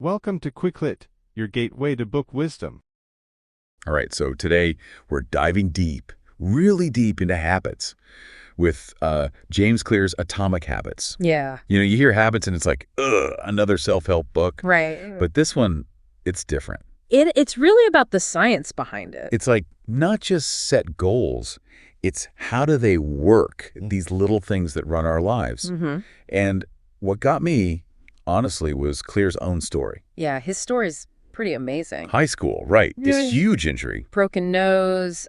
Welcome to Quicklit, your gateway to book wisdom. All right, so today we're diving deep, really deep into habits with James Clear's Atomic Habits. Yeah. You hear habits and it's like, ugh, another self-help book. Right. But this one, it's different. It's really about the science behind it. It's like not just set goals, it's how do they work, these little things that run our lives. And what got me, honestly, was Clear's own story. Yeah, his story's pretty amazing. High school, right. Yeah. This huge injury. Broken nose,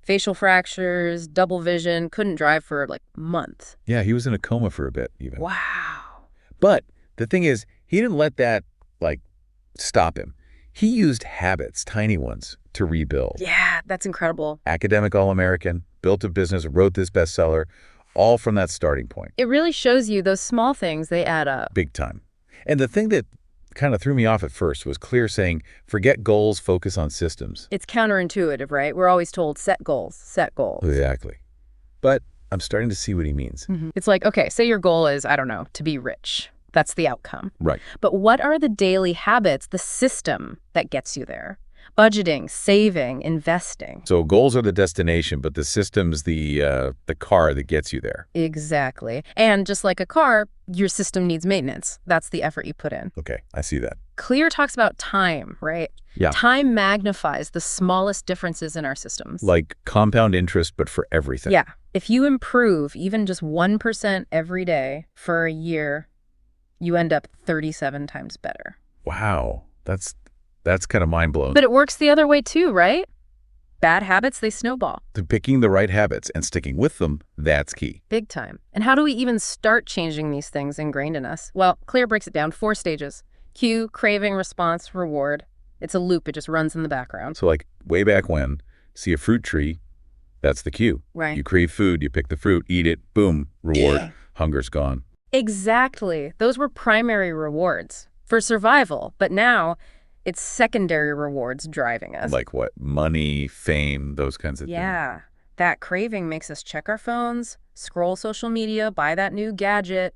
facial fractures, double vision, couldn't drive for like months. Yeah, he was in a coma for a bit even. Wow. But the thing is, he didn't let that, stop him. He used habits, tiny ones, to rebuild. Yeah, that's incredible. Academic All-American, built a business, wrote this bestseller, all from that starting point. It really shows you those small things, they add up. Big time. And the thing that kind of threw me off at first was Clear saying, forget goals, focus on systems. It's counterintuitive, right? We're always told set goals, set goals. Exactly. But I'm starting to see what he means. It's like, okay, say your goal is, I don't know, to be rich. That's the outcome. Right. But what are the daily habits, the system that gets you there? Budgeting, saving, investing. So goals are the destination, but the system's the car that gets you there. Exactly. And just like a car, your system needs maintenance. That's the effort you put in. Okay, I see that. Clear talks about time, right? Yeah. Time magnifies the smallest differences in our systems. Like compound interest, but for everything. Yeah. If you improve even just 1% every day for a year, you end up 37 times better. Wow. That's kind of mind-blowing. But it works the other way too, right? Bad habits, they snowball. To picking the right habits and sticking with them, that's key. Big time. And how do we even start changing these things ingrained in us? Well, Clear breaks it down 4 stages. Cue, craving, response, reward. It's a loop. It just runs in the background. So way back when, see a fruit tree, that's the cue. Right. You crave food, you pick the fruit, eat it, boom, reward, Yeah. Hunger's gone. Exactly. Those were primary rewards for survival. But now it's secondary rewards driving us. Like what? Money, fame, those kinds of things. Yeah. That craving makes us check our phones, scroll social media, buy that new gadget.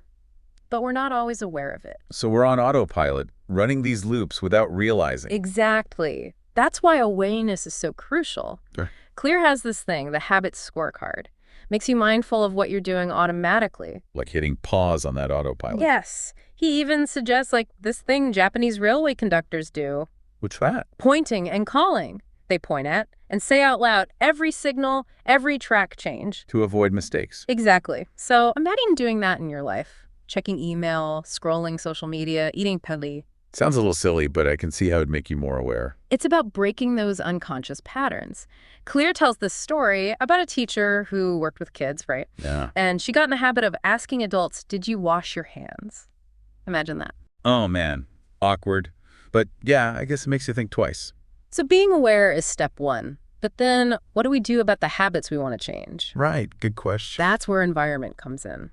But we're not always aware of it. So we're on autopilot, running these loops without realizing. Exactly. That's why awareness is so crucial. Sure. Clear has this thing, the habits scorecard. Makes you mindful of what you're doing automatically. Like hitting pause on that autopilot. Yes. He even suggests this thing Japanese railway conductors do. What's that? Pointing and calling. They point at and say out loud every signal, every track change. To avoid mistakes. Exactly. So imagine doing that in your life. Checking email, scrolling social media, eating peli. Sounds a little silly, but I can see how it would make you more aware. It's about breaking those unconscious patterns. Clear tells this story about a teacher who worked with kids, right? Yeah. And she got in the habit of asking adults, did you wash your hands? Imagine that. Oh, man. Awkward. But yeah, I guess it makes you think twice. So being aware is step 1. But then what do we do about the habits we want to change? Right. Good question. That's where environment comes in.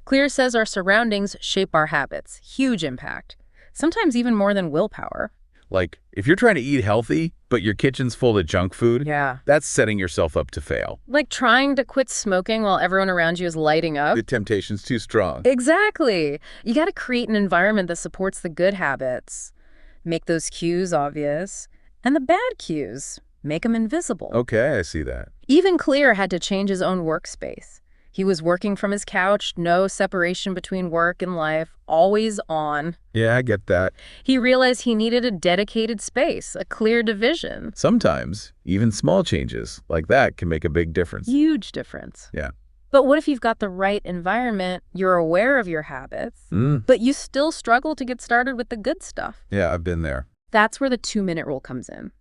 Clear says our surroundings shape our habits. Huge impact. Sometimes even more than willpower. Like, if you're trying to eat healthy, but your kitchen's full of junk food, Yeah. that's setting yourself up to fail. Like trying to quit smoking while everyone around you is lighting up. The temptation's too strong. Exactly. You got to create an environment that supports the good habits. Make those cues obvious. And the bad cues, make them invisible. Okay, I see that. Even Clear had to change his own workspace. He was working from his couch, no separation between work and life, always on. Yeah, I get that. He realized he needed a dedicated space, a clear division. Sometimes, even small changes like that can make a big difference. Huge difference. Yeah. But what if you've got the right environment, you're aware of your habits, but you still struggle to get started with the good stuff? Yeah, I've been there. That's where the 2-minute rule comes in.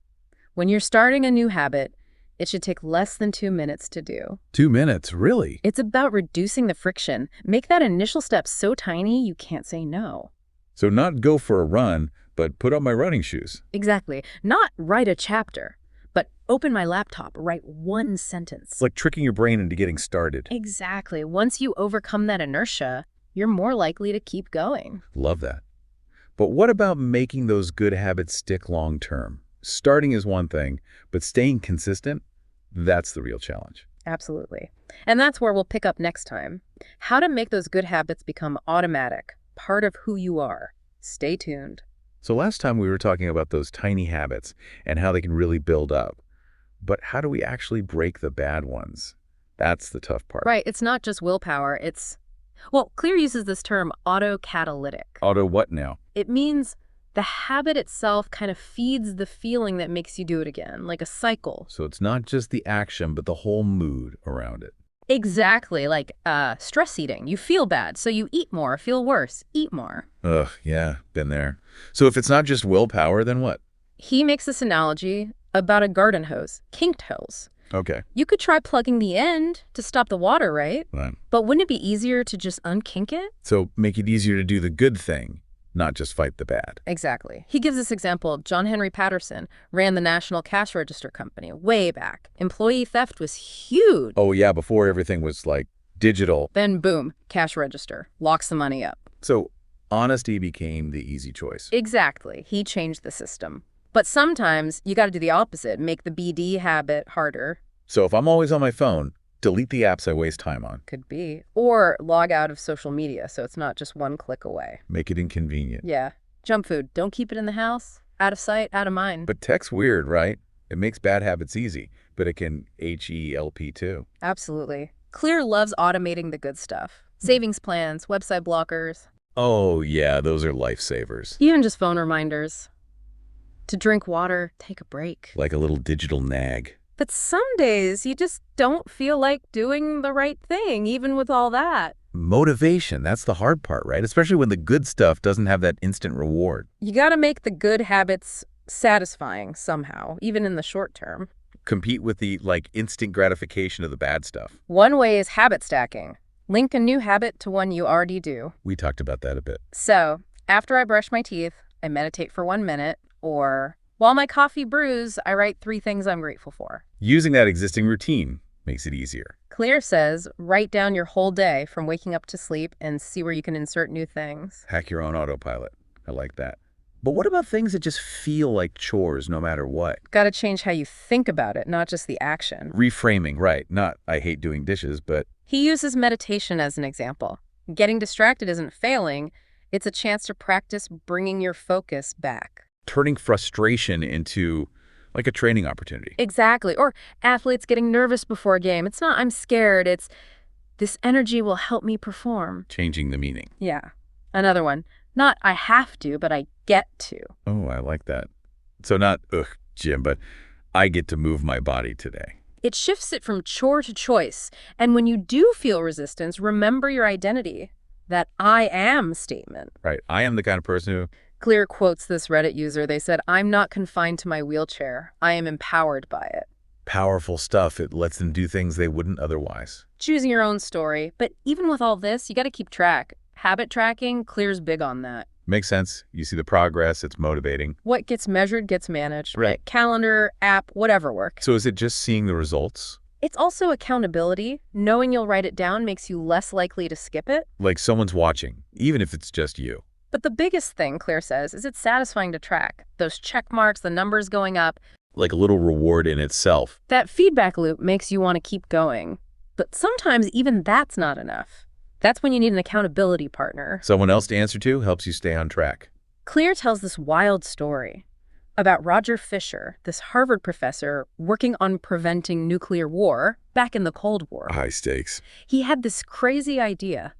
When you're starting a new habit, it should take less than 2 minutes to do. 2 minutes, really? It's about reducing the friction. Make that initial step so tiny you can't say no. So not go for a run, but put on my running shoes. Exactly. Not write a chapter, but open my laptop, write 1 sentence. It's like tricking your brain into getting started. Exactly. Once you overcome that inertia, you're more likely to keep going. Love that. But what about making those good habits stick long term? Starting is one thing, but staying consistent, that's the real challenge. Absolutely. And that's where we'll pick up next time. How to make those good habits become automatic, part of who you are. Stay tuned. So last time we were talking about those tiny habits and how they can really build up. But how do we actually break the bad ones? That's the tough part. Right, it's not just willpower, well, Clear uses this term autocatalytic. Auto what now? It means the habit itself kind of feeds the feeling that makes you do it again, like a cycle. So it's not just the action, but the whole mood around it. Exactly, like stress eating. You feel bad, so you eat more, feel worse, eat more. Ugh, yeah, been there. So if it's not just willpower, then what? He makes this analogy about a garden hose, kinked hose. Okay. You could try plugging the end to stop the water, right? Right. But wouldn't it be easier to just unkink it? So make it easier to do the good thing, not just fight the bad. Exactly. He gives this example. John Henry Patterson ran the National Cash Register Company way back. Employee theft was huge. Oh, yeah, before everything was, like, digital. Then boom, cash register. Locks the money up. So honesty became the easy choice. Exactly. He changed the system. But sometimes you got to do the opposite, make the BD habit harder. So if I'm always on my phone, delete the apps I waste time on. Could be. Or log out of social media so it's not just one click away. Make it inconvenient. Yeah. Junk food. Don't keep it in the house. Out of sight, out of mind. But tech's weird, right? It makes bad habits easy, but it can help too. Absolutely. Clear loves automating the good stuff. Savings plans, website blockers. Oh, yeah, those are lifesavers. Even just phone reminders. To drink water, take a break. Like a little digital nag. But some days you just don't feel like doing the right thing, even with all that. Motivation, that's the hard part, right? Especially when the good stuff doesn't have that instant reward. You gotta make the good habits satisfying somehow, even in the short term. Compete with the, instant gratification of the bad stuff. One way is habit stacking. Link a new habit to one you already do. We talked about that a bit. So, after I brush my teeth, I meditate for 1 minute, or while my coffee brews, I write 3 things I'm grateful for. Using that existing routine makes it easier. Clear says, write down your whole day from waking up to sleep and see where you can insert new things. Hack your own autopilot. I like that. But what about things that just feel like chores no matter what? Gotta change how you think about it, not just the action. Reframing, right. Not, I hate doing dishes, but... He uses meditation as an example. Getting distracted isn't failing. It's a chance to practice bringing your focus back. Turning frustration into, a training opportunity. Exactly. Or athletes getting nervous before a game. It's not, I'm scared. It's, this energy will help me perform. Changing the meaning. Yeah. Another one. Not, I have to, but I get to. Oh, I like that. So not, Jim, but I get to move my body today. It shifts it from chore to choice. And when you do feel resistance, remember your identity. That I am statement. Right. I am the kind of person who... Clear quotes this Reddit user. They said, I'm not confined to my wheelchair. I am empowered by it. Powerful stuff. It lets them do things they wouldn't otherwise. Choosing your own story. But even with all this, you got to keep track. Habit tracking, Clear's big on that. Makes sense. You see the progress. It's motivating. What gets measured gets managed. Right. Calendar, app, whatever works. So is it just seeing the results? It's also accountability. Knowing you'll write it down makes you less likely to skip it. Like someone's watching, even if it's just you. But the biggest thing, Clear says, is it's satisfying to track. Those check marks, the numbers going up. Like a little reward in itself. That feedback loop makes you want to keep going. But sometimes even that's not enough. That's when you need an accountability partner. Someone else to answer to helps you stay on track. Clear tells this wild story about Roger Fisher, this Harvard professor working on preventing nuclear war back in the Cold War. High stakes. He had this crazy idea.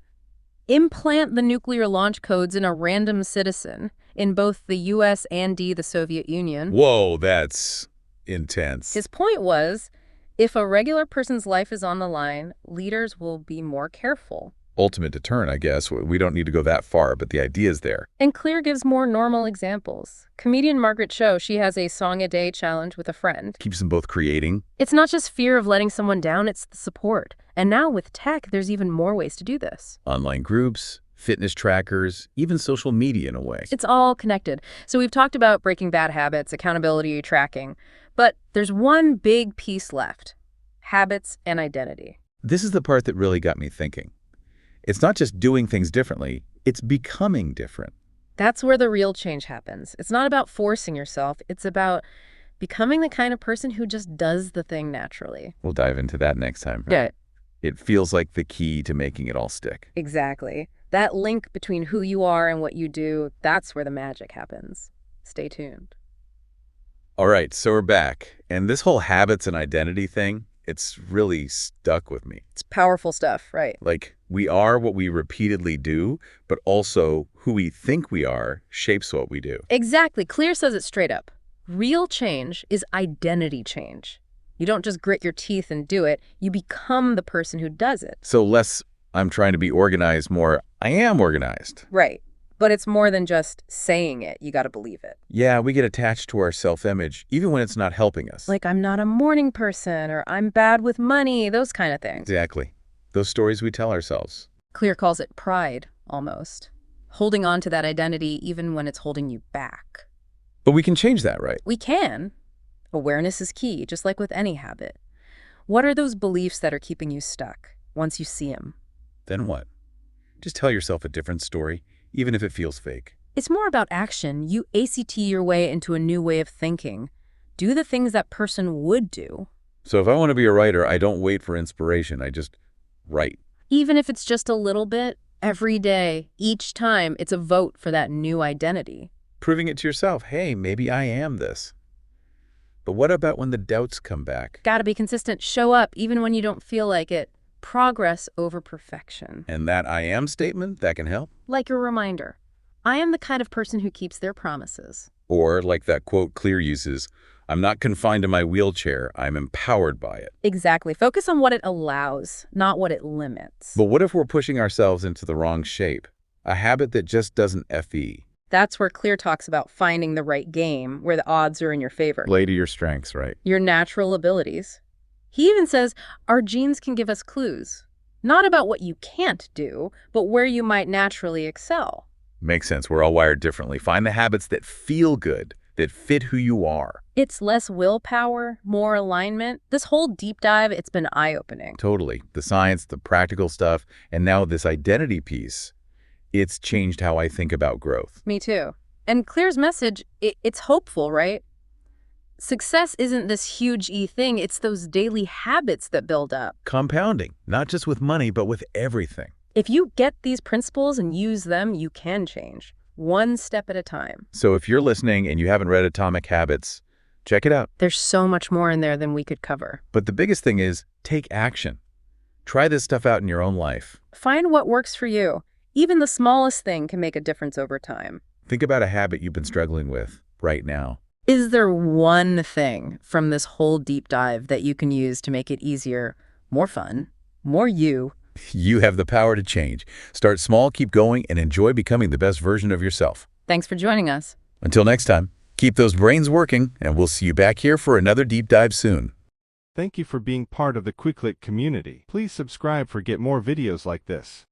Implant the nuclear launch codes in a random citizen in both the US and the Soviet Union. Whoa, that's intense. His point was, if a regular person's life is on the line, leaders will be more careful. Ultimate deterrent, I guess. We don't need to go that far, but the idea is there. And Clear gives more normal examples. Comedian Margaret Cho, she has a song-a-day challenge with a friend. Keeps them both creating. It's not just fear of letting someone down, it's the support. And now with tech, there's even more ways to do this. Online groups, fitness trackers, even social media in a way. It's all connected. So we've talked about breaking bad habits, accountability, tracking. But there's one big piece left. Habits and identity. This is the part that really got me thinking. It's not just doing things differently, it's becoming different. That's where the real change happens. It's not about forcing yourself. It's about becoming the kind of person who just does the thing naturally. We'll dive into that next time. Yeah. It feels like the key to making it all stick. Exactly. That link between who you are and what you do, that's where the magic happens. Stay tuned. All right, so we're back. And this whole habits and identity thing, it's really stuck with me. It's powerful stuff, right? Like, we are what we repeatedly do, but also who we think we are shapes what we do. Exactly. Clear says it straight up. Real change is identity change. You don't just grit your teeth and do it. You become the person who does it. So less I'm trying to be organized, more I am organized. Right. But it's more than just saying it. You got to believe it. Yeah, we get attached to our self-image, even when it's not helping us. Like, I'm not a morning person, or I'm bad with money, those kind of things. Exactly. Those stories we tell ourselves. Clear calls it pride, almost. Holding on to that identity even when it's holding you back. But we can change that, right? We can. Awareness is key, just like with any habit. What are those beliefs that are keeping you stuck once you see them? Then what? Just tell yourself a different story, even if it feels fake. It's more about action. You ACT your way into a new way of thinking. Do the things that person would do. So if I want to be a writer, I don't wait for inspiration. I just write. Even if it's just a little bit, every day, each time, it's a vote for that new identity. Proving it to yourself, hey, maybe I am this. But what about when the doubts come back? Gotta be consistent. Show up even when you don't feel like it. Progress over perfection. And that I am statement, that can help? Like a reminder. I am the kind of person who keeps their promises. Or like that quote Clear uses, I'm not confined to my wheelchair, I'm empowered by it. Exactly. Focus on what it allows, not what it limits. But what if we're pushing ourselves into the wrong shape? A habit that just doesn't FE. That's where Clear talks about finding the right game, where the odds are in your favor. Play to your strengths, right? Your natural abilities. He even says our genes can give us clues. Not about what you can't do, but where you might naturally excel. Makes sense. We're all wired differently. Find the habits that feel good, that fit who you are. It's less willpower, more alignment. This whole deep dive, it's been eye-opening. Totally. The science, the practical stuff, and now this identity piece. It's changed how I think about growth. Me too. And Clear's message, it's hopeful, right? Success isn't this huge thing. It's those daily habits that build up. Compounding, not just with money, but with everything. If you get these principles and use them, you can change. One step at a time. So if you're listening and you haven't read Atomic Habits, check it out. There's so much more in there than we could cover. But the biggest thing is take action. Try this stuff out in your own life. Find what works for you. Even the smallest thing can make a difference over time. Think about a habit you've been struggling with right now. Is there one thing from this whole deep dive that you can use to make it easier, more fun, more you? You have the power to change. Start small, keep going, and enjoy becoming the best version of yourself. Thanks for joining us. Until next time, keep those brains working, and we'll see you back here for another deep dive soon. Thank you for being part of the Quicklit community. Please subscribe for get more videos like this.